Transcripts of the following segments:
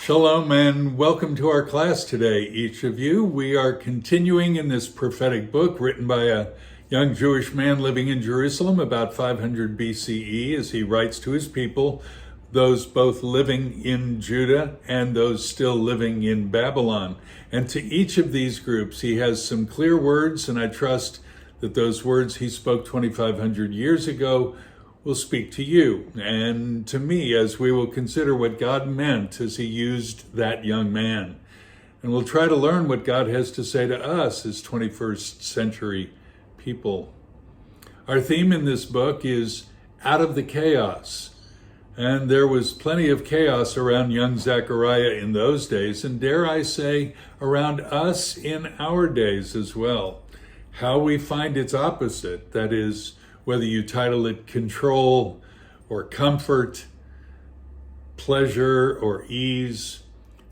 Shalom and welcome to our class today, each of you. We are continuing in this prophetic book written by a young Jewish man living in Jerusalem about 500 BCE as he writes to his people, those both living in Judah and those still living in Babylon. And to each of these groups, he has some clear words, and I trust that those words he spoke 2,500 years ago will speak to you and to me as we will consider what God meant as he used that young man. And we'll try to learn what God has to say to us as 21st century people. Our theme in this book is out of the chaos. And there was plenty of chaos around young Zechariah in those days, and dare I say, around us in our days as well. How we find its opposite, that is, whether you title it control or comfort, pleasure or ease.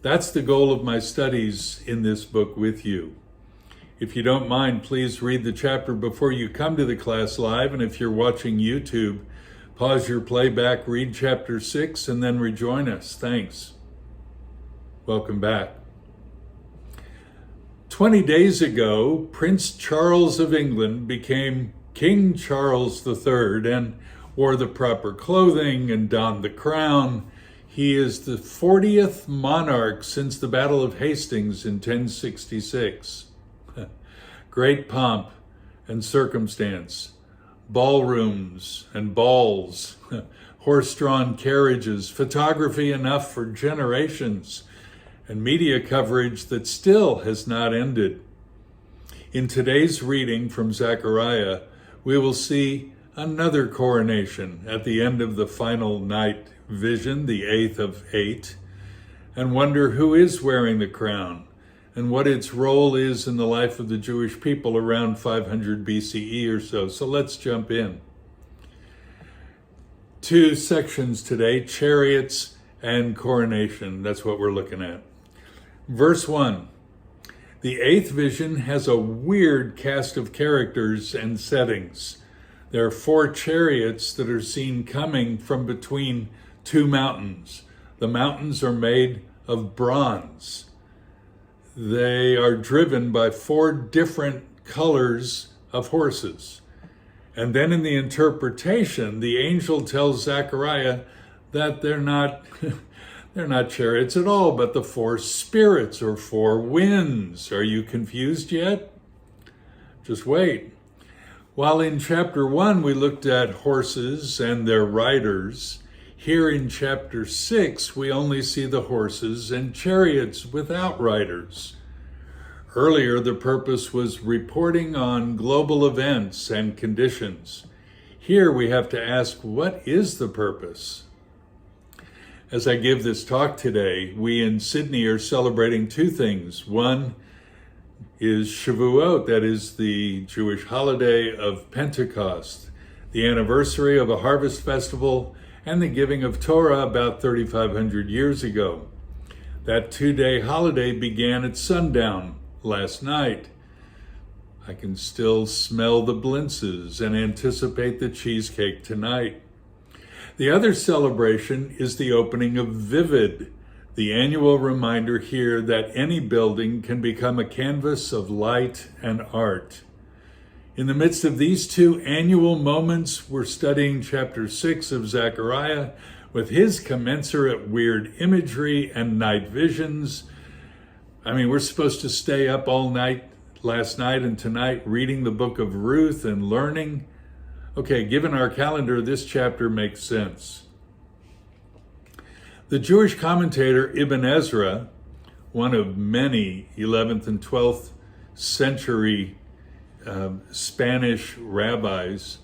That's the goal of my studies in this book with you. If you don't mind, please read the chapter before you come to the class live. And if you're watching YouTube, pause your playback, read chapter 6, and then rejoin us. Thanks. Welcome back. 20 days ago, Prince Charles of England became King Charles III and wore the proper clothing and donned the crown. He is the 40th monarch since the Battle of Hastings in 1066. Great pomp and circumstance, ballrooms and balls, horse-drawn carriages, photography enough for generations, and media coverage that still has not ended. In today's reading from Zechariah, we will see another coronation at the end of the final night vision, the 8th of 8, and wonder who is wearing the crown and what its role is in the life of the Jewish people around 500 BCE or so. So let's jump in. Two sections today, Chariots and Coronation. That's what we're looking at. Verse 1. The 8th vision has a weird cast of characters and settings. There are 4 chariots that are seen coming from between 2 mountains. The mountains are made of bronze. They are driven by 4 different colors of horses. And then in the interpretation, the angel tells Zechariah that they're not chariots at all, but the 4 spirits or 4 winds. Are you confused yet? Just wait. While in chapter 1 we looked at horses and their riders, here in chapter 6 we only see the horses and chariots without riders. Earlier the purpose was reporting on global events and conditions. Here we have to ask, what is the purpose? As I give this talk today, we in Sydney are celebrating 2 things. One is Shavuot, that is the Jewish holiday of Pentecost, the anniversary of a harvest festival and the giving of Torah about 3,500 years ago. That 2-day holiday began at sundown last night. I can still smell the blintzes and anticipate the cheesecake tonight. The other celebration is the opening of Vivid, the annual reminder here that any building can become a canvas of light and art. In the midst of these 2 annual moments, we're studying chapter 6 of Zechariah with his commensurate weird imagery and night visions. I mean, we're supposed to stay up all night last night and tonight reading the book of Ruth and learning. Okay, given our calendar, this chapter makes sense. The Jewish commentator Ibn Ezra, one of many 11th and 12th century Spanish rabbis,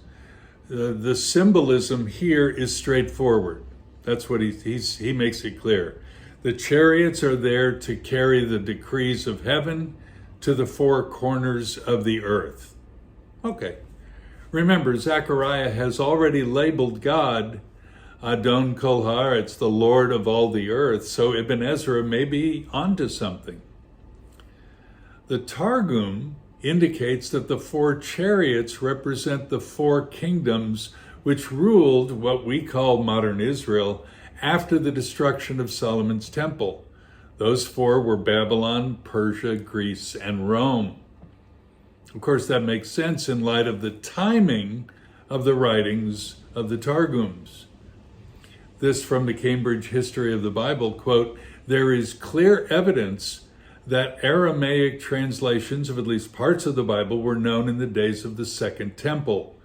the symbolism here is straightforward. That's what he makes it clear. The chariots are there to carry the decrees of heaven to the 4 corners of the earth. Okay. Remember, Zechariah has already labeled God Adon Kol Haaretz, the Lord of all the earth, so Ibn Ezra may be onto something. The Targum indicates that the 4 chariots represent the 4 kingdoms which ruled what we call modern Israel after the destruction of Solomon's temple. Those four were Babylon, Persia, Greece, and Rome. Of course, that makes sense in light of the timing of the writings of the Targums. This from the Cambridge History of the Bible, quote, "There is clear evidence that Aramaic translations of at least parts of the Bible were known in the days of the Second Temple.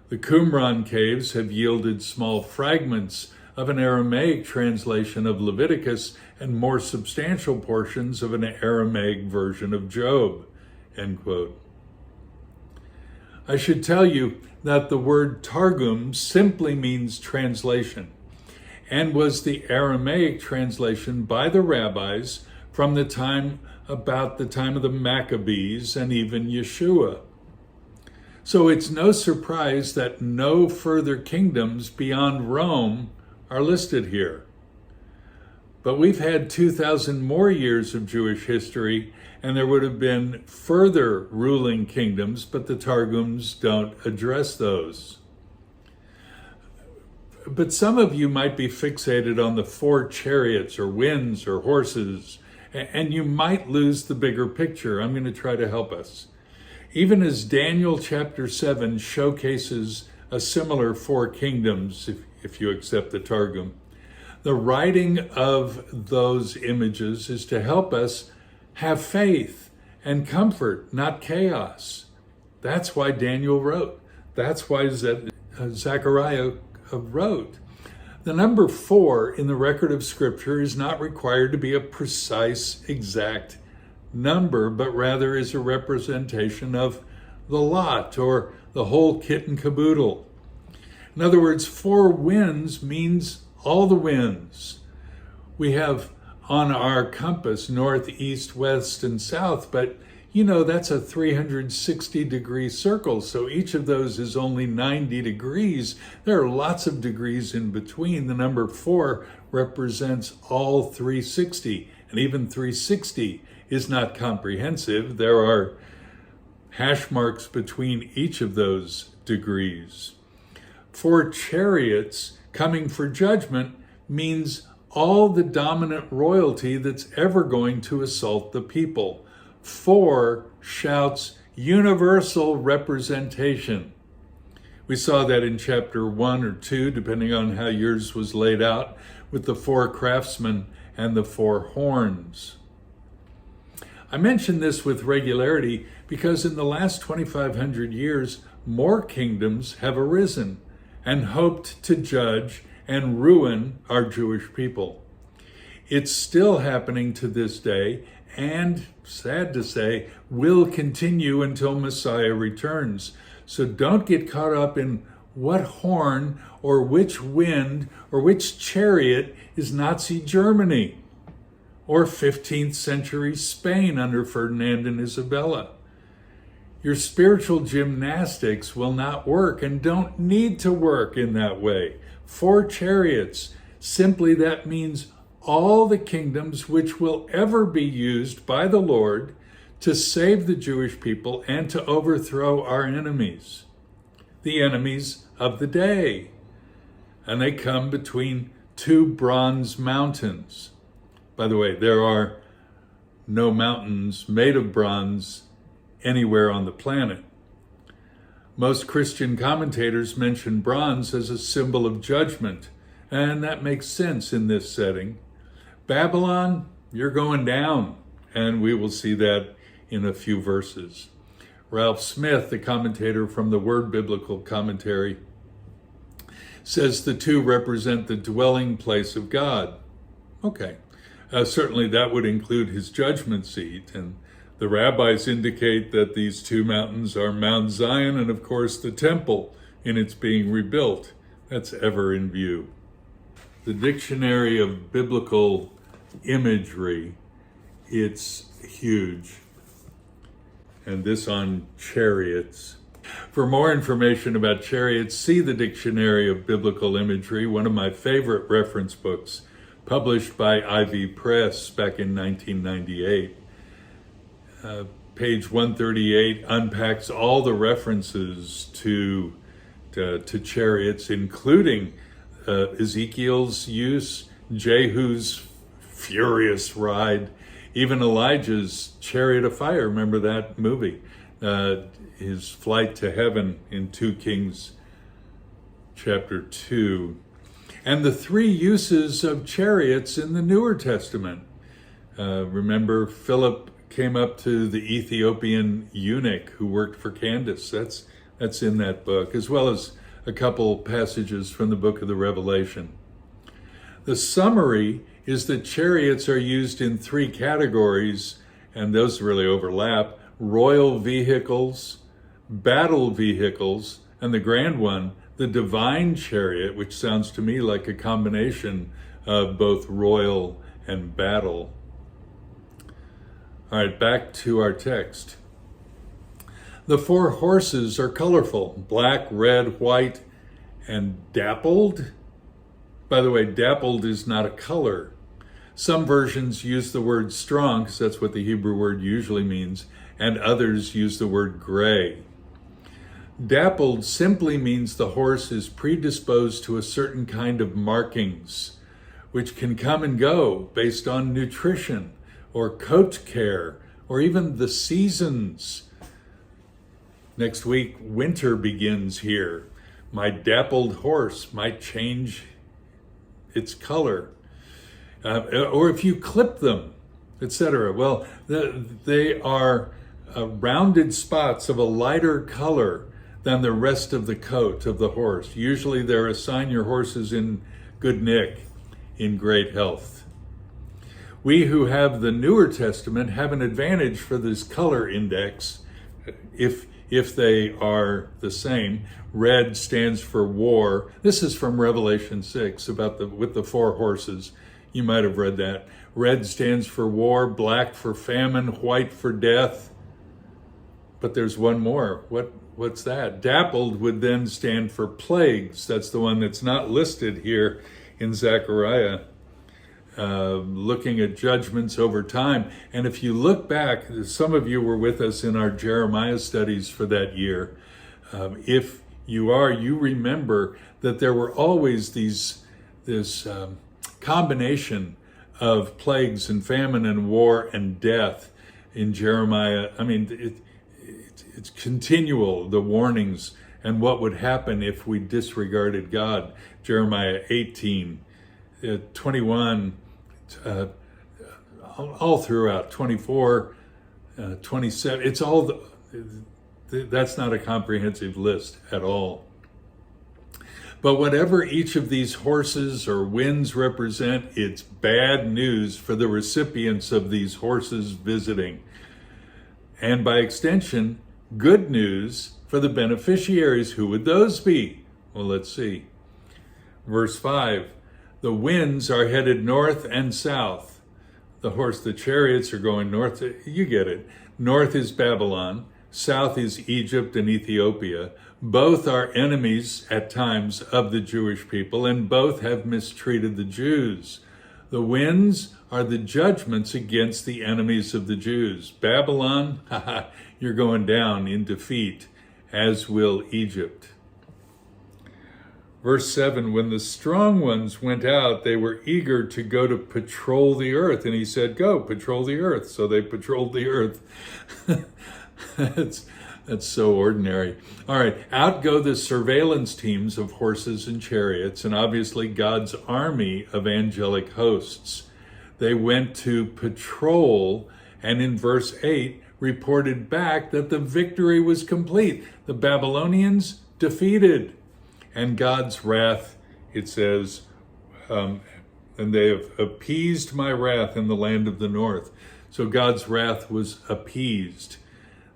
The Qumran caves have yielded small fragments of an Aramaic translation of Leviticus and more substantial portions of an Aramaic version of Job," end quote. I should tell you that the word Targum simply means translation, and was the Aramaic translation by the rabbis from about the time of the Maccabees and even Yeshua. So it's no surprise that no further kingdoms beyond Rome are listed here. But we've had 2,000 more years of Jewish history, and there would have been further ruling kingdoms, but the Targums don't address those. But some of you might be fixated on the 4 chariots or winds or horses, and you might lose the bigger picture. I'm going to try to help us. Even as Daniel chapter 7 showcases a similar 4 kingdoms, if you accept the Targum, the writing of those images is to help us have faith and comfort, not chaos. That's why Daniel wrote. That's why Zechariah wrote. The number 4 in the record of Scripture is not required to be a precise, exact number, but rather is a representation of the lot or the whole kit and caboodle. In other words, 4 winds means all the winds. We have on our compass north, east, west, and south, but that's a 360-degree circle, so each of those is only 90 degrees. There are lots of degrees in between. The number 4 represents all 360, and even 360 is not comprehensive. There are hash marks between each of those degrees. 4 chariots coming for judgment means all the dominant royalty that's ever going to assault the people. 4 shouts universal representation. We saw that in chapter 1 or 2, depending on how yours was laid out, with the 4 craftsmen and the 4 horns. I mention this with regularity because in the last 2,500 years, more kingdoms have arisen and hoped to judge and ruin our Jewish people. It's still happening to this day, and sad to say, will continue until Messiah returns. So don't get caught up in what horn or which wind or which chariot is Nazi Germany or 15th century Spain under Ferdinand and Isabella. Your spiritual gymnastics will not work and don't need to work in that way. 4 chariots, simply that means all the kingdoms which will ever be used by the Lord to save the Jewish people and to overthrow our enemies, the enemies of the day. And they come between 2 bronze mountains. By the way, there are no mountains made of bronze anywhere on the planet. Most Christian commentators mention bronze as a symbol of judgment, and that makes sense in this setting. Babylon, you're going down, and we will see that in a few verses. Ralph Smith, the commentator from the Word Biblical Commentary, says the 2 represent the dwelling place of God. Okay, certainly that would include his judgment seat, and the rabbis indicate that these 2 mountains are Mount Zion and, of course, the temple in its being rebuilt. That's ever in view. The Dictionary of Biblical Imagery, it's huge. And this on chariots. For more information about chariots, see the Dictionary of Biblical Imagery, one of my favorite reference books, published by Ivy Press back in 1998. Page 138 unpacks all the references to chariots, including Ezekiel's use, Jehu's furious ride. Even Elijah's chariot of fire, remember that movie? His flight to heaven in 2 Kings chapter 2. And the 3 uses of chariots in the Newer Testament. Remember, Philip came up to the Ethiopian eunuch who worked for Candace. That's in that book, as well as a couple passages from the book of the Revelation. The summary is that chariots are used in 3 categories, and those really overlap: royal vehicles, battle vehicles, and the grand one, the divine chariot, which sounds to me like a combination of both royal and battle. All right, back to our text. The 4 horses are colorful: black, red, white, and dappled. By the way, dappled is not a color. Some versions use the word strong, because that's what the Hebrew word usually means, and others use the word gray. Dappled simply means the horse is predisposed to a certain kind of markings, which can come and go based on nutrition or coat care or even the seasons. Next week, winter begins here. My dappled horse might change its color. Or if you clip them, etc. Well, they are rounded spots of a lighter color than the rest of the coat of the horse. Usually they're a sign your horse is in good nick, in great health. We who have the Newer Testament have an advantage for this color index if they are the same. Red stands for war. This is from Revelation 6 with the 4 horses. You might have read that. Red stands for war, black for famine, white for death. But there's one more. What's that? Dappled would then stand for plagues. That's the one that's not listed here in Zechariah. Looking at judgments over time. And if you look back, some of you were with us in our Jeremiah studies for that year. If you are, you remember that there were always this combination of plagues and famine and war and death in Jeremiah. I mean, it's continual, the warnings and what would happen if we disregarded God. Jeremiah 18, 21, all throughout, 24, 27. It's all, that's not a comprehensive list at all. But whatever each of these horses or winds represent, it's bad news for the recipients of these horses visiting. And by extension, good news for the beneficiaries. Who would those be? Well, let's see. Verse 5, the winds are headed north and south. The chariots are going north. You get it. North is Babylon. South is Egypt and Ethiopia. Both are enemies at times of the Jewish people, and both have mistreated the Jews. The winds are the judgments against the enemies of the Jews. Babylon, you're going down in defeat, as will Egypt. Verse 7, when the strong ones went out, they were eager to go to patrol the earth. And he said, go, patrol the earth. So they patrolled the earth. That's so ordinary. All right, out go the surveillance teams of horses and chariots, and obviously God's army of angelic hosts. They went to patrol, and in verse 8, reported back that the victory was complete. The Babylonians defeated, and God's wrath, it says, and they have appeased my wrath in the land of the north. So God's wrath was appeased.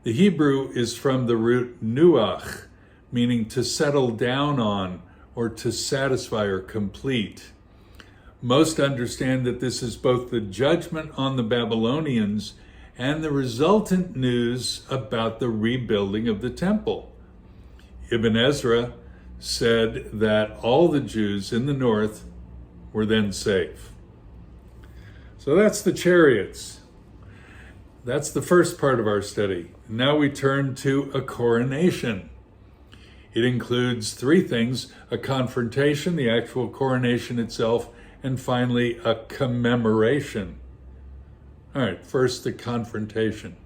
The Hebrew is from the root nuach, meaning to settle down on or to satisfy or complete. Most understand that this is both the judgment on the Babylonians and the resultant news about the rebuilding of the temple. Ibn Ezra said that all the Jews in the north were then safe. So that's the chariots. That's the first part of our study. Now we turn to a coronation. It includes 3 things: a confrontation, the actual coronation itself, and finally a commemoration. All right, first the confrontation.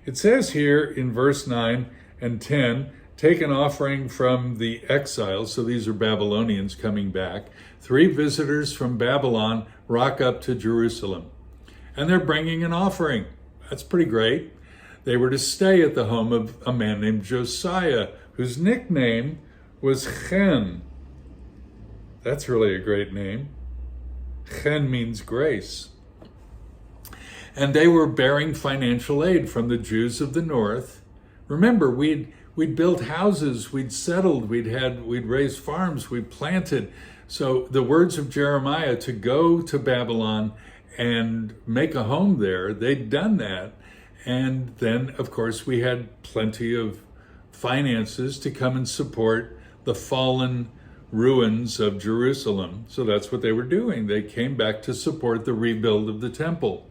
It says here in verse 9 and 10, take an offering from the exiles, so these are Babylonians coming back. 3 visitors from Babylon rock up to Jerusalem, and they're bringing an offering. That's pretty great. They were to stay at the home of a man named Josiah, whose nickname was Chen. That's really a great name. Chen means grace. And they were bearing financial aid from the Jews of the north. Remember, we'd built houses, we'd settled, we'd raised farms, we planted. So the words of Jeremiah to go to Babylon and make a home there, they'd done that. And then, of course, we had plenty of finances to come and support the fallen ruins of Jerusalem. So that's what they were doing. They came back to support the rebuild of the temple.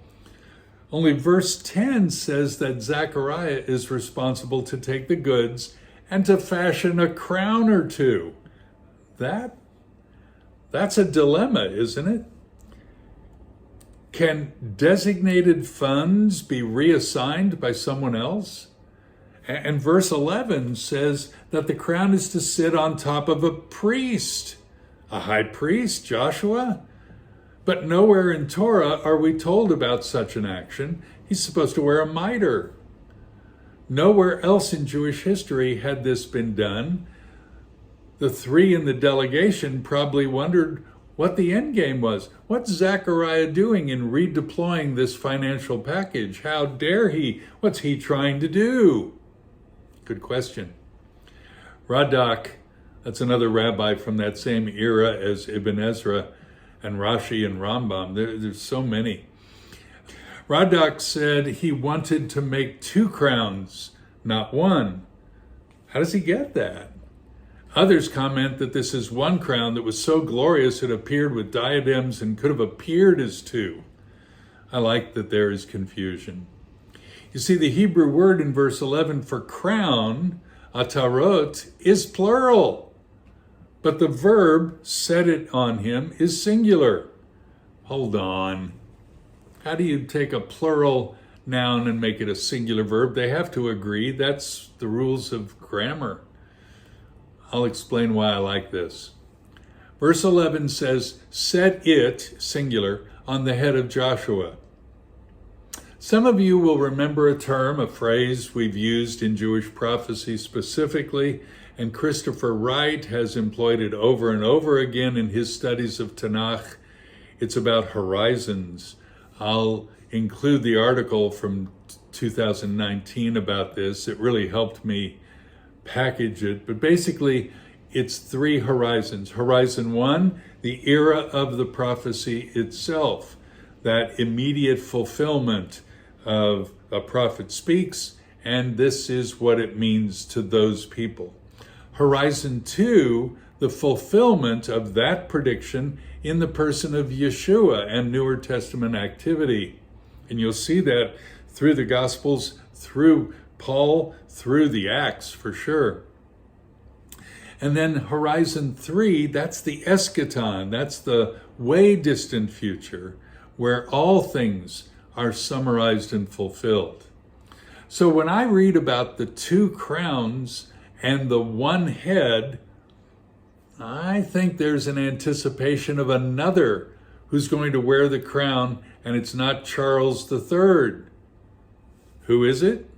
Only verse 10 says that Zechariah is responsible to take the goods and to fashion a crown or two. That's a dilemma, isn't it? Can designated funds be reassigned by someone else? And verse 11 says that the crown is to sit on top of a priest, a high priest, Joshua. But nowhere in Torah are we told about such an action. He's supposed to wear a mitre. Nowhere else in Jewish history had this been done. The 3 in the delegation probably wondered what the end game was. What's Zechariah doing in redeploying this financial package? How dare he? What's he trying to do? Good question. Radak, that's another rabbi from that same era as Ibn Ezra and Rashi and Rambam. There's so many. Radak said he wanted to make 2 crowns, not 1. How does he get that? Others comment that this is 1 crown that was so glorious it appeared with diadems and could have appeared as 2. I like that there is confusion. You see, the Hebrew word in verse 11 for crown, atarot, is plural. But the verb, set it on him, is singular. Hold on. How do you take a plural noun and make it a singular verb? They have to agree. That's the rules of grammar. I'll explain why I like this. Verse 11 says, set it, singular, on the head of Joshua. Some of you will remember a term, a phrase we've used in Jewish prophecy specifically, and Christopher Wright has employed it over and over again in his studies of Tanakh. It's about horizons. I'll include the article from 2019 about this. It really helped me package it. But basically, it's 3 horizons. Horizon 1, the era of the prophecy itself, that immediate fulfillment of a prophet speaks, and this is what it means to those people. Horizon 2, the fulfillment of that prediction in the person of Yeshua and Newer Testament activity. And you'll see that through the Gospels, through Paul, through the Acts for sure. And then Horizon 3, that's the eschaton, that's the way distant future, where all things are summarized and fulfilled. So when I read about the 2 crowns and the 1 head, I think there's an anticipation of another who's going to wear the crown, and it's not Charles III. Who is it?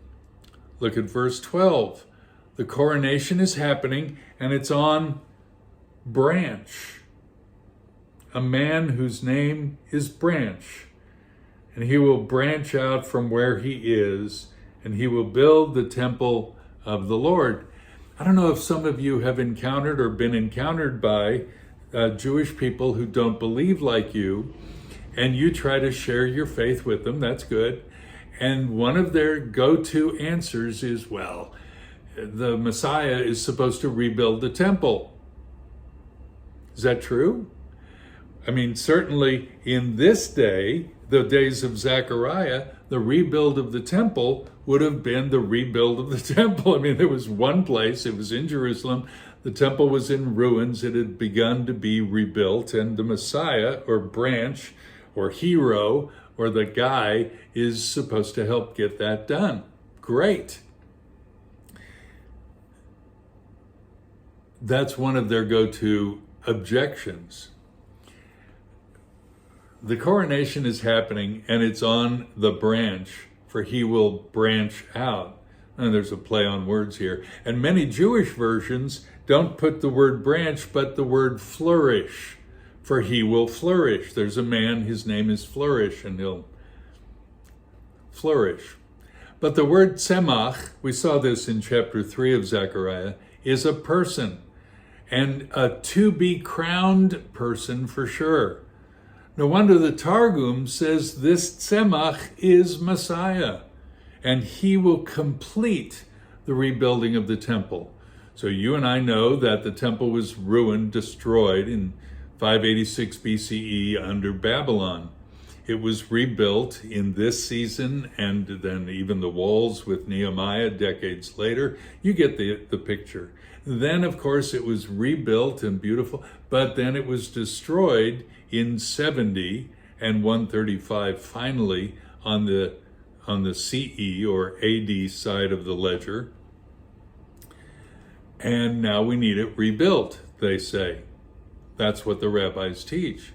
Look at verse 12. The coronation is happening, and it's on Branch, a man whose name is Branch. And he will branch out from where he is, and he will build the temple of the Lord. I don't know if some of you have encountered or been encountered by Jewish people who don't believe like you, and you try to share your faith with them. That's good. And one of their go-to answers is, well, the Messiah is supposed to rebuild the temple. Is that true? I mean, certainly in this day, the days of Zechariah, the rebuild of the temple would have been the rebuild of the temple. I mean, there was one place, it was in Jerusalem, The temple was in ruins. It had begun to be rebuilt, and the Messiah, or branch, or hero, or the guy is supposed to help get that done. Great. That's one of their go-to objections. The coronation is happening, and it's on the branch, for he will branch out. And there's a play on words here. And many Jewish versions don't put the word branch, but the word flourish, for he will flourish. There's a man, his name is Flourish, and he'll flourish. But the word tzemach, we saw this in chapter 3 of Zechariah, is a person, and a to-be-crowned person for sure. No wonder the Targum says this tzemach is Messiah, and he will complete the rebuilding of the temple. So you and I know that the temple was ruined, destroyed in 586 BCE under Babylon. It was rebuilt in this season, and then even the walls with Nehemiah decades later. You get the picture. Then, of course, it was rebuilt and beautiful, but then it was destroyed in 70 and 135 finally on the CE or AD side of the ledger. And now we need it rebuilt, they say. That's what the rabbis teach.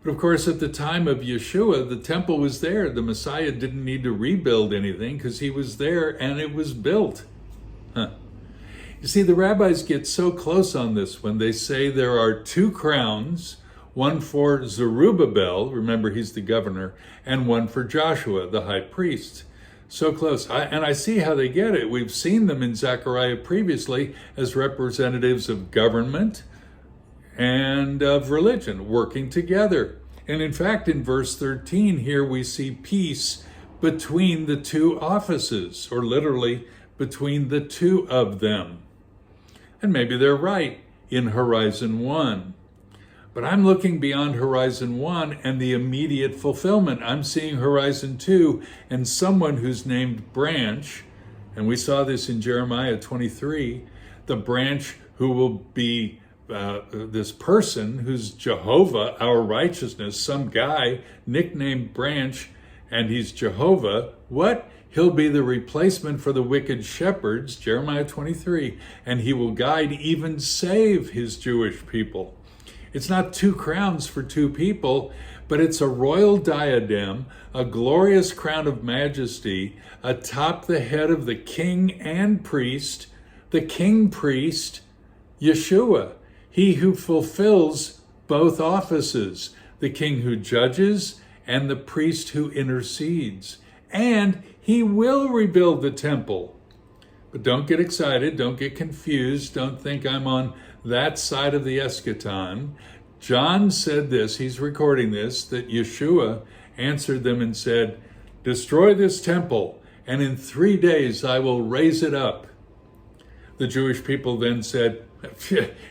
But of course, at the time of Yeshua, the temple was there. The Messiah didn't need to rebuild anything because he was there and it was built. You see, the rabbis get so close on this when they say there are two crowns, one for Zerubbabel, remember he's the governor, and one for Joshua, the high priest. So close. And I see how they get it. We've seen them in Zechariah previously as representatives of government and of religion working together. And in fact, in verse 13 here, we see peace between the two offices, or literally between the two of them. And maybe they're right in Horizon 1. But I'm looking beyond Horizon 1 and the immediate fulfillment. I'm seeing Horizon 2 and someone who's named Branch, and we saw this in Jeremiah 23, the branch who will be this person who's Jehovah, our righteousness, some guy nicknamed Branch, and he's Jehovah. What? He'll be the replacement for the wicked shepherds, Jeremiah 23, and he will guide, even save his Jewish people. It's not two crowns for two people, but it's a royal diadem, a glorious crown of majesty atop the head of the king and priest, the king-priest, Yeshua, he who fulfills both offices, the king who judges and the priest who intercedes. And he will rebuild the temple. But don't get excited, don't get confused, don't think I'm on that side of the eschaton. John said this, he's recording this, that Yeshua answered them and said, "Destroy this temple, and in 3 days I will raise it up." The Jewish people then said,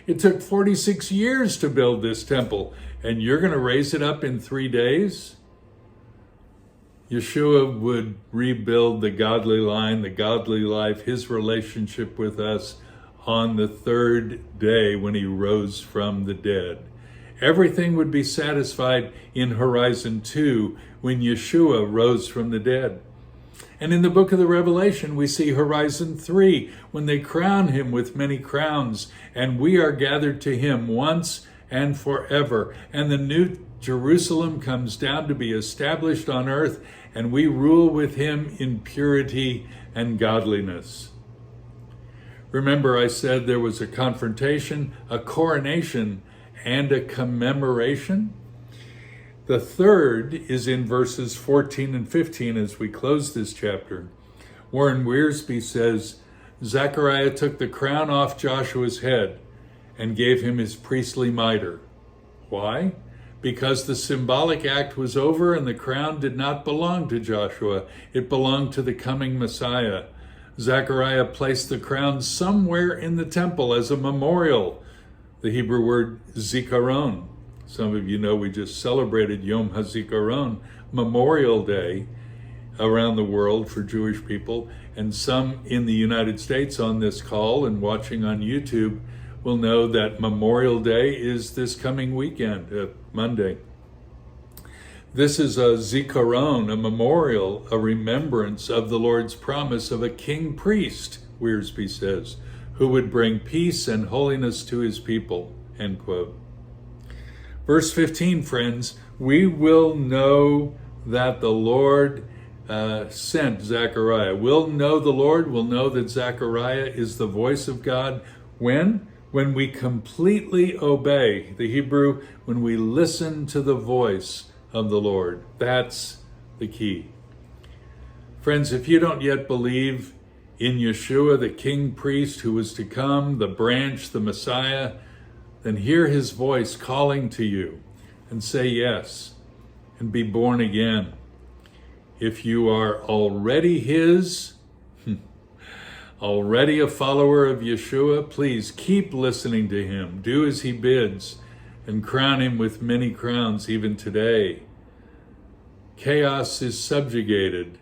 "It took 46 years to build this temple, and you're going to raise it up in 3 days?" Yeshua would rebuild the godly line, the godly life, his relationship with us on the 3rd day when he rose from the dead. Everything would be satisfied in Horizon 2 when Yeshua rose from the dead. And in the book of the Revelation, we see Horizon 3 when they crown him with many crowns, and we are gathered to him once and forever. And the new Jerusalem comes down to be established on earth, and we rule with him in purity and godliness. Remember, I said there was a confrontation, a coronation, and a commemoration? The third is in verses 14 and 15 as we close this chapter. Warren Wiersbe says, Zechariah took the crown off Joshua's head and gave him his priestly mitre. Why? Because the symbolic act was over and the crown did not belong to Joshua. It belonged to the coming Messiah. Zechariah placed the crown somewhere in the temple as a memorial. The Hebrew word zikaron. Some of you know we just celebrated Yom HaZikaron, Memorial Day, around the world for Jewish people. And some in the United States on this call and watching on YouTube will know that Memorial Day is this coming weekend, Monday. This is a zikaron, a memorial, a remembrance of the Lord's promise of a king priest, Wiersbe says, who would bring peace and holiness to his people, end quote. Verse 15, friends, we will know that the Lord sent Zechariah. We'll know the Lord, we'll know that Zechariah is the voice of God. When? When we completely obey. The Hebrew, when we listen to the voice of the Lord. That's the key. Friends, if you don't yet believe in Yeshua, the king priest who was to come, the branch, the Messiah, then hear his voice calling to you and say yes and be born again. If you are already his, already a follower of Yeshua, please keep listening to him. Do as he bids and crown him with many crowns even today. Chaos is subjugated.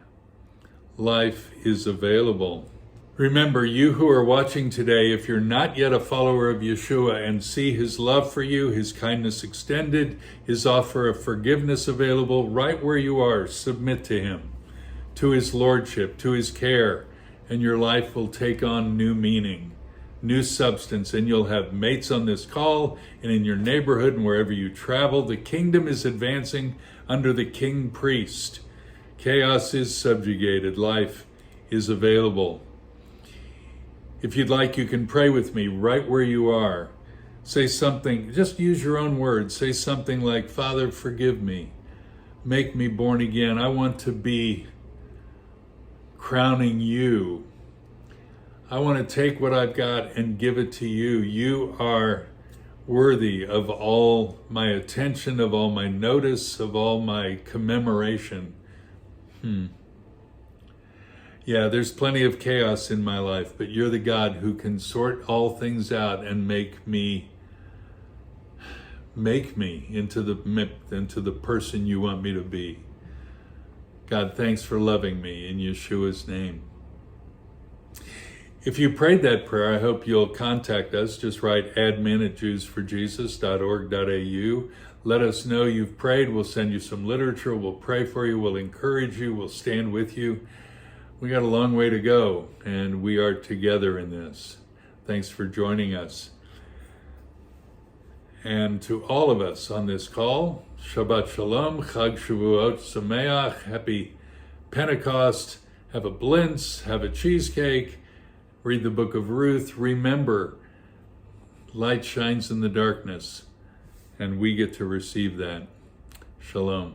Life is available. Remember, you who are watching today, if you're not yet a follower of Yeshua and see his love for you, his kindness extended, his offer of forgiveness available, right where you are, submit to him, to his lordship, to his care, and your life will take on new meaning, new substance, and you'll have mates on this call and in your neighborhood and wherever you travel. The kingdom is advancing under the king priest. Chaos is subjugated. Life is available. If you'd like, you can pray with me right where you are. Say something, just use your own words. Say something like, Father, forgive me. Make me born again. I want to be crowning you. I want to take what I've got and give it to you. You are worthy of all my attention, of all my notice, of all my commemoration. Yeah, there's plenty of chaos in my life, but you're the God who can sort all things out and make me into the person you want me to be. God, thanks for loving me in Yeshua's name. If you prayed that prayer, I hope you'll contact us. Just write admin@jewsforjesus.org.au. Let us know you've prayed. We'll send you some literature. We'll pray for you. We'll encourage you. We'll stand with you. We got a long way to go, and we are together in this. Thanks for joining us. And to all of us on this call, Shabbat Shalom, Chag Shavuot Sameach, Happy Pentecost, have a blintz, have a cheesecake, read the book of Ruth. Remember, light shines in the darkness, and we get to receive that. Shalom.